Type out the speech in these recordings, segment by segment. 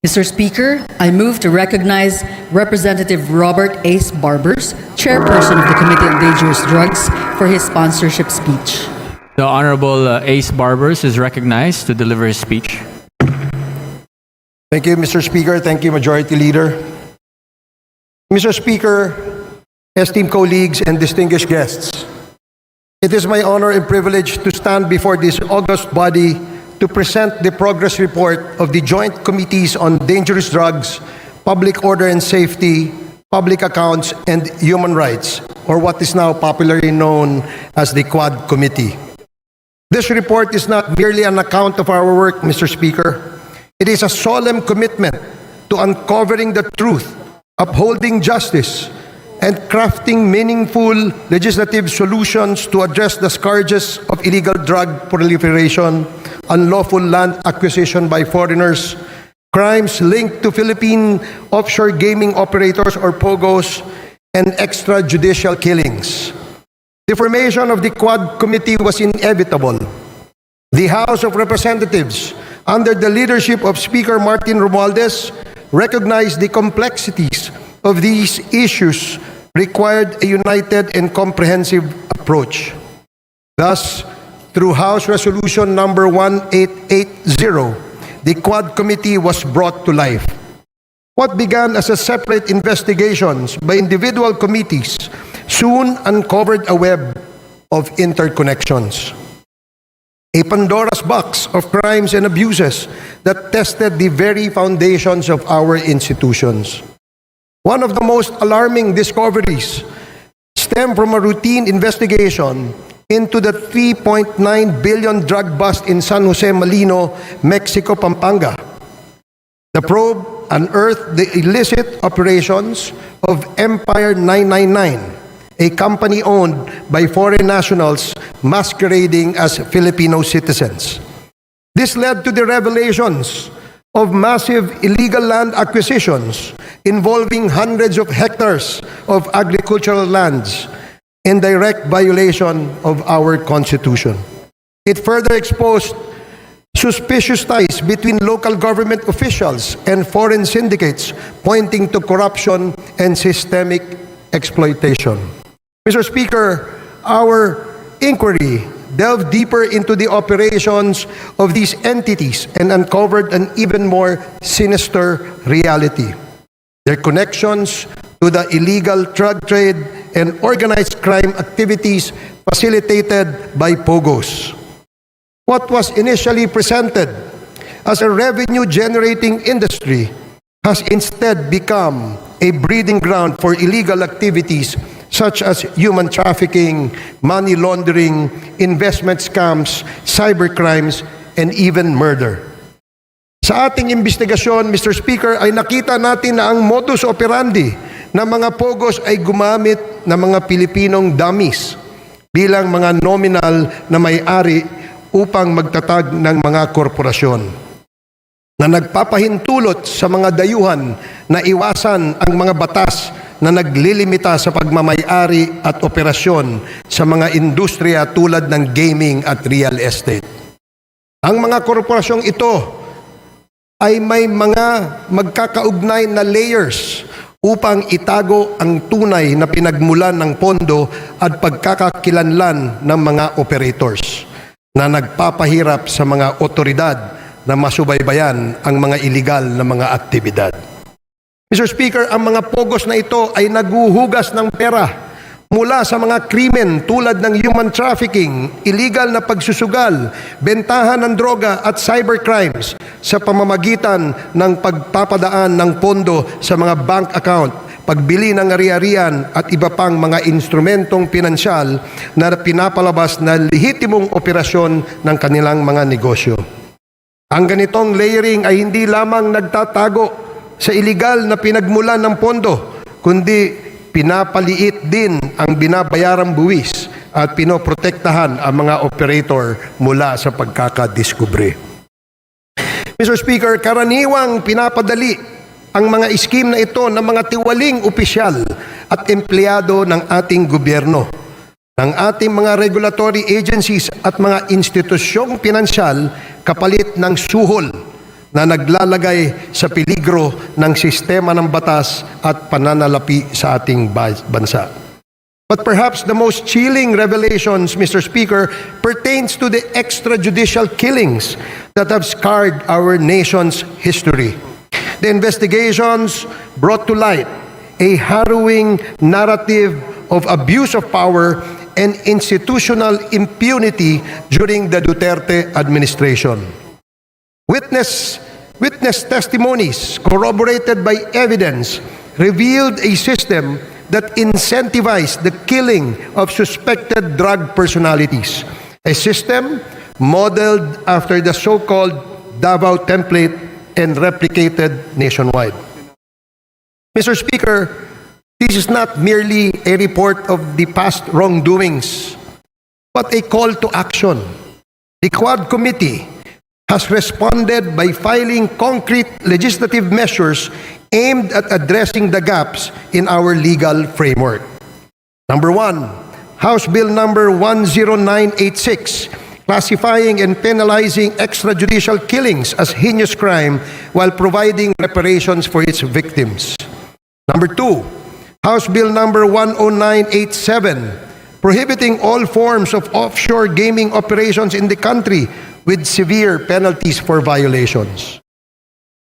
Mr. Speaker, I move to recognize Representative Robert Ace Barbers, Chairperson of the Committee on Dangerous Drugs, for his sponsorship speech. The Honorable Ace Barbers is recognized to deliver his speech. Thank you, Mr. Speaker. Thank you, Majority Leader. Mr. Speaker, esteemed colleagues and distinguished guests, it is my honor and privilege to stand before this august body to present the progress report of the Joint Committees on Dangerous Drugs, Public Order and Safety, Public Accounts, and Human Rights, or what is now popularly known as the Quad Committee. This report is not merely an account of our work, Mr. Speaker. It is a solemn commitment to uncovering the truth, upholding justice, and crafting meaningful legislative solutions to address the scourges of illegal drug proliferation, unlawful land acquisition by foreigners, crimes linked to Philippine offshore gaming operators or POGOs, and extrajudicial killings. The formation of the Quad Committee was inevitable. The House of Representatives, under the leadership of Speaker Martin Romualdez, recognized the complexities of these issues required a united and comprehensive approach. Thus, through House Resolution number 1880, the Quad Committee was brought to life. What began as a separate investigations by individual committees soon uncovered a web of interconnections. A Pandora's box of crimes and abuses that tested the very foundations of our institutions. One of the most alarming discoveries stemmed from a routine investigation into the 3.9 billion drug bust in San Jose, Malinaw, Mexico, Pampanga. The probe unearthed the illicit operations of Empire 999, a company owned by foreign nationals masquerading as Filipino citizens. This led to the revelations of massive illegal land acquisitions involving hundreds of hectares of agricultural lands in direct violation of our Constitution. It further exposed suspicious ties between local government officials and foreign syndicates, pointing to corruption and systemic exploitation. Mr. Speaker, our inquiry delved deeper into the operations of these entities and uncovered an even more sinister reality. Their connections to the illegal drug trade and organized crime activities facilitated by POGOs. What was initially presented as a revenue-generating industry has instead become a breeding ground for illegal activities such as human trafficking, money laundering, investment scams, cybercrimes, and even murder. Sa ating investigasyon, Mr. Speaker, ay nakita natin na ang modus operandi ng mga POGOs ay gumamit ng mga Pilipinong dummies bilang mga nominal na may-ari upang magtatag ng mga korporasyon na nagpapahintulot sa mga dayuhan na iwasan ang mga batas na naglilimita sa pagmamay-ari at operasyon sa mga industriya tulad ng gaming at real estate. Ang mga korporasyong ito ay may mga magkakaugnay na layers upang itago ang tunay na pinagmulan ng pondo at pagkakakilanlan ng mga operators na nagpapahirap sa mga otoridad na masubaybayan ang mga iligal na mga aktibidad. Mr. Speaker, ang mga POGOs na ito ay naguhugas ng pera mula sa mga krimen tulad ng human trafficking, illegal na pagsusugal, bentahan ng droga at cybercrimes sa pamamagitan ng pagpapadaan ng pondo sa mga bank account, pagbili ng ari-arian at iba pang mga instrumentong pinansyal na pinapalabas na lehitimong operasyon ng kanilang mga negosyo. Ang ganitong layering ay hindi lamang nagtatago sa iligal na pinagmulan ng pondo, kundi pinapaliit din ang binabayarang buwis at pinoprotektahan ang mga operator mula sa pagkakadiskubre. Mr. Speaker, karaniwang pinapadali ang mga iskim na ito ng mga tiwaling opisyal at empleyado ng ating gobyerno, ng ating mga regulatory agencies at mga institusyong pinansyal kapalit ng suhol na naglalagay sa peligro ng sistema ng batas at pananalapi sa ating bansa. But perhaps the most chilling revelations, Mr. Speaker, pertains to the extrajudicial killings that have scarred our nation's history. The investigations brought to light a harrowing narrative of abuse of power and institutional impunity during the Duterte administration. Witness testimonies corroborated by evidence revealed a system that incentivized the killing of suspected drug personalities, a system modeled after the so-called Davao template and replicated nationwide. Mr. Speaker, this is not merely a report of the past wrongdoings, but a call to action. The Quad Committee has responded by filing concrete legislative measures aimed at addressing the gaps in our legal framework. Number 1, House Bill number 10986, classifying and penalizing extrajudicial killings as heinous crime while providing reparations for its victims. Number 2, House Bill number 10987, prohibiting all forms of offshore gaming operations in the country with severe penalties for violations.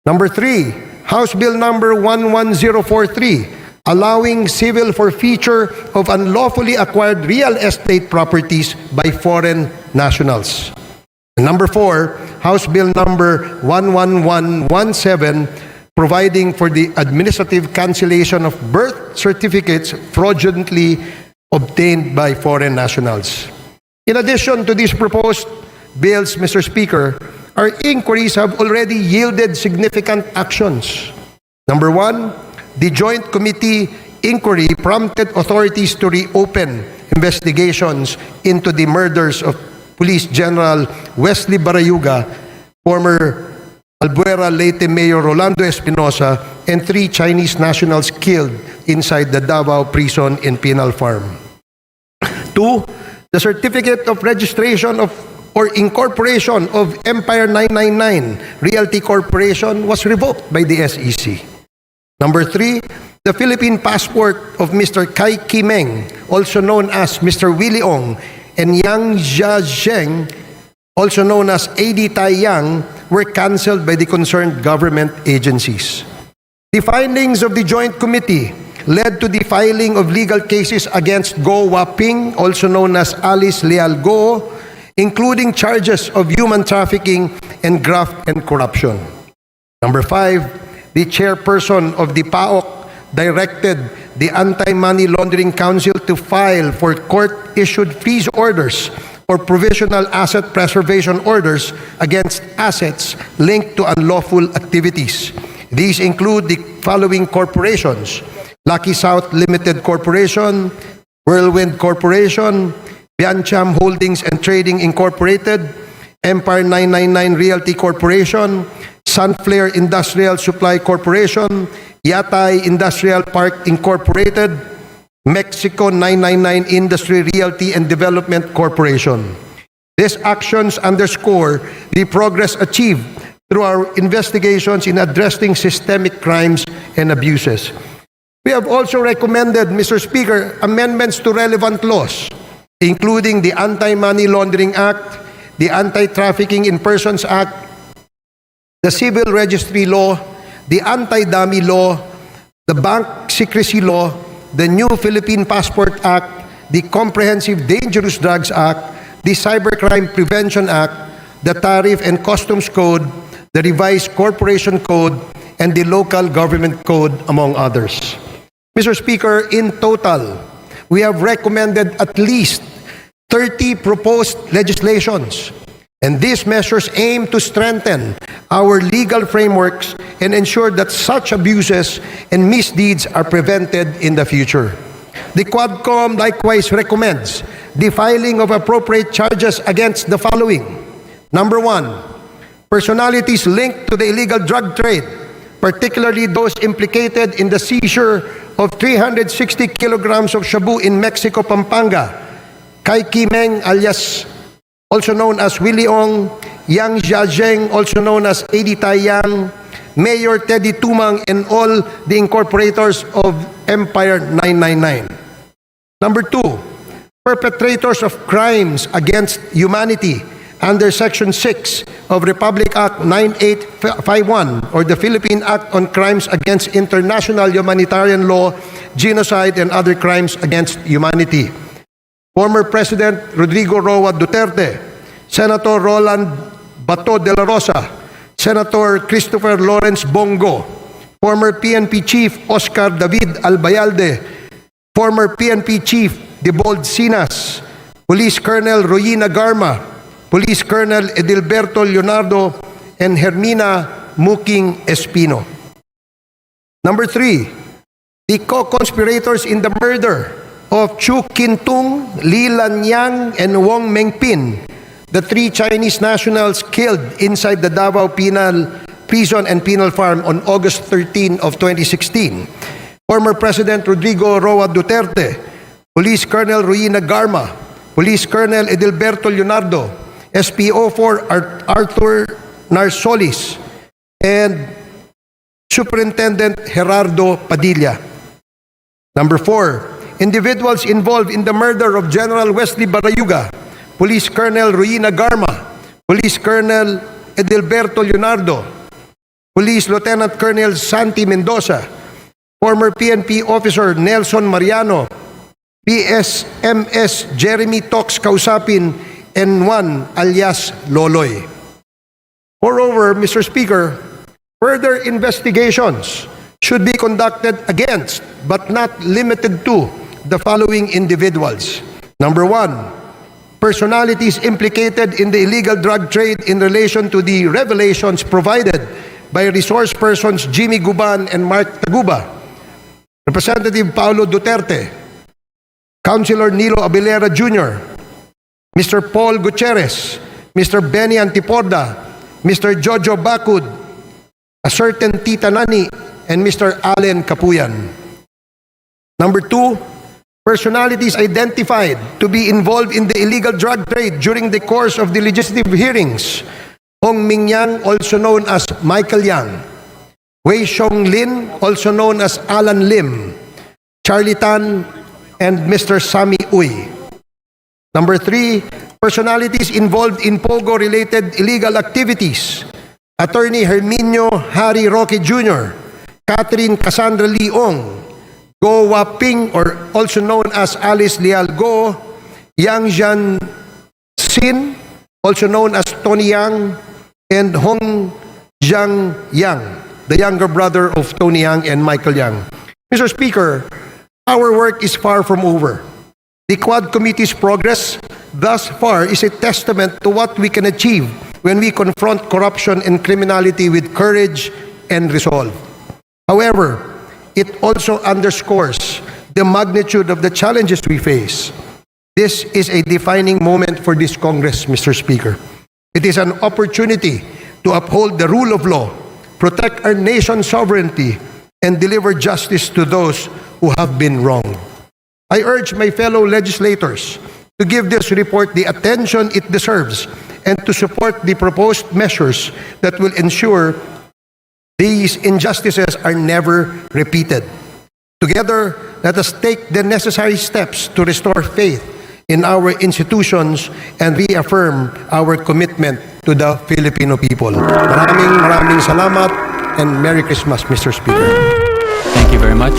Number 3, House Bill number 11043, allowing civil forfeiture of unlawfully acquired real estate properties by foreign nationals. And number 4, House Bill number 11117, providing for the administrative cancellation of birth certificates fraudulently obtained by foreign nationals. In addition to these proposed bills, Mr. Speaker, our inquiries have already yielded significant actions. Number 1, the Joint Committee inquiry prompted authorities to reopen investigations into the murders of Police General Wesley Barayuga, former Albuera Leyte Mayor Rolando Espinosa, and 3 Chinese nationals killed inside the Davao prison in Penal Farm. 2, the certificate of registration of or incorporation of Empire 999 Realty Corporation was revoked by the SEC. Number 3, the Philippine passport of Mr. Kai Kimeng, also known as Mr. Willie Ong, and Yang Jiazheng, also known as AD Tai Yang, were cancelled by the concerned government agencies. The findings of the Joint Committee led to the filing of legal cases against Go Waping, also known as Alice Leal Go, including charges of human trafficking and graft and corruption. Number 5, the chairperson of the PAOK directed the Anti-Money Laundering Council to file for court-issued freeze orders or provisional asset preservation orders against assets linked to unlawful activities. These include the following corporations: Lucky South Limited Corporation, Whirlwind Corporation, Biancham Holdings and Trading Incorporated, Empire 999 Realty Corporation, Sunflare Industrial Supply Corporation, Yatay Industrial Park Incorporated, Mexico 999 Industry Realty and Development Corporation. These actions underscore the progress achieved through our investigations in addressing systemic crimes and abuses. We have also recommended, Mr. Speaker, amendments to relevant laws, including the Anti-Money Laundering Act, the Anti-Trafficking in Persons Act, the Civil Registry Law, the Anti-Dummy Law, the Bank Secrecy Law, the new Philippine Passport Act, the Comprehensive Dangerous Drugs Act, the Cybercrime Prevention Act, the Tariff and Customs Code, the Revised Corporation Code, and the Local Government Code, among others. Mr. Speaker, in total, we have recommended at least 30 proposed legislations, and these measures aim to strengthen our legal frameworks and ensure that such abuses and misdeeds are prevented in the future. The QUADcom likewise recommends the filing of appropriate charges against the following. Number 1, personalities linked to the illegal drug trade, particularly those implicated in the seizure of 360 kilograms of shabu in Mexico, Pampanga. Kai Kimeng alias also known as Willie Ong, Yang Jiazheng, also known as Edi Taiyang, Mayor Teddy Tumang, and all the incorporators of Empire 999. Number 2, perpetrators of crimes against humanity under Section 6 of Republic Act 9851 or the Philippine Act on Crimes Against International Humanitarian Law, Genocide, and Other Crimes Against Humanity. Former President Rodrigo Roa Duterte, Senator Roland Bato de la Rosa, Senator Christopher Lawrence Bongo, former PNP Chief Oscar David Albayalde, former PNP Chief Debold Sinas, Police Colonel Royina Garma, Police Colonel Edilberto Leonardo, and Hermina Muking Espino. Number 3, the co-conspirators in the murder of Chu Kintung, Li Lanyang, and Wong Mengpin, the 3 Chinese nationals killed inside the Davao Penal Prison and Penal Farm on August 13 of 2016. Former President Rodrigo Roa Duterte, Police Colonel Royina Garma, Police Colonel Edilberto Leonardo, SPO4 Arthur Narsolis, and Superintendent Gerardo Padilla. Number 4, individuals involved in the murder of General Wesley Barayuga, Police Colonel Royina Garma, Police Colonel Edilberto Leonardo, Police Lieutenant Colonel Santi Mendoza, former PNP Officer Nelson Mariano, PSMS Jeremy Tox Kausapin, and 1 alias Loloy. Moreover, Mr. Speaker, further investigations should be conducted against, but not limited to, the following individuals. Number 1, personalities implicated in the illegal drug trade in relation to the revelations provided by resource persons Jimmy Guban and Mark Taguba, Representative Paulo Duterte, Councilor Nilo Abilera Jr., Mr. Paul Gutierrez, Mr. Benny Antiporda, Mr. Jojo Bacud, a certain Tita Nani, and Mr. Allen Kapuyan. Number 2, personalities identified to be involved in the illegal drug trade during the course of the legislative hearings: Hong Ming Yang, also known as Michael Yang; Wei Xiong Lin, also known as Alan Lim; Charlie Tan, and Mr. Sammy Uy. Number 3, personalities involved in POGO-related illegal activities: Attorney Herminio Harry Roque Jr., Catherine Cassandra Leong, Go Waping, or also known as Alice Leal Go, Yang Jian Sin, also known as Tony Yang, and Hong Jiang Yang, the younger brother of Tony Yang and Michael Yang. Mr. Speaker, our work is far from over. The Quad Committee's progress thus far is a testament to what we can achieve when we confront corruption and criminality with courage and resolve. However, it also underscores the magnitude of the challenges we face. This is a defining moment for this Congress, Mr. Speaker. It is an opportunity to uphold the rule of law, protect our nation's sovereignty, and deliver justice to those who have been wronged. I urge my fellow legislators to give this report the attention it deserves and to support the proposed measures that will ensure these injustices are never repeated. Together, let us take the necessary steps to restore faith in our institutions and reaffirm our commitment to the Filipino people. Maraming salamat and Merry Christmas, Mr. Speaker. Thank you very much.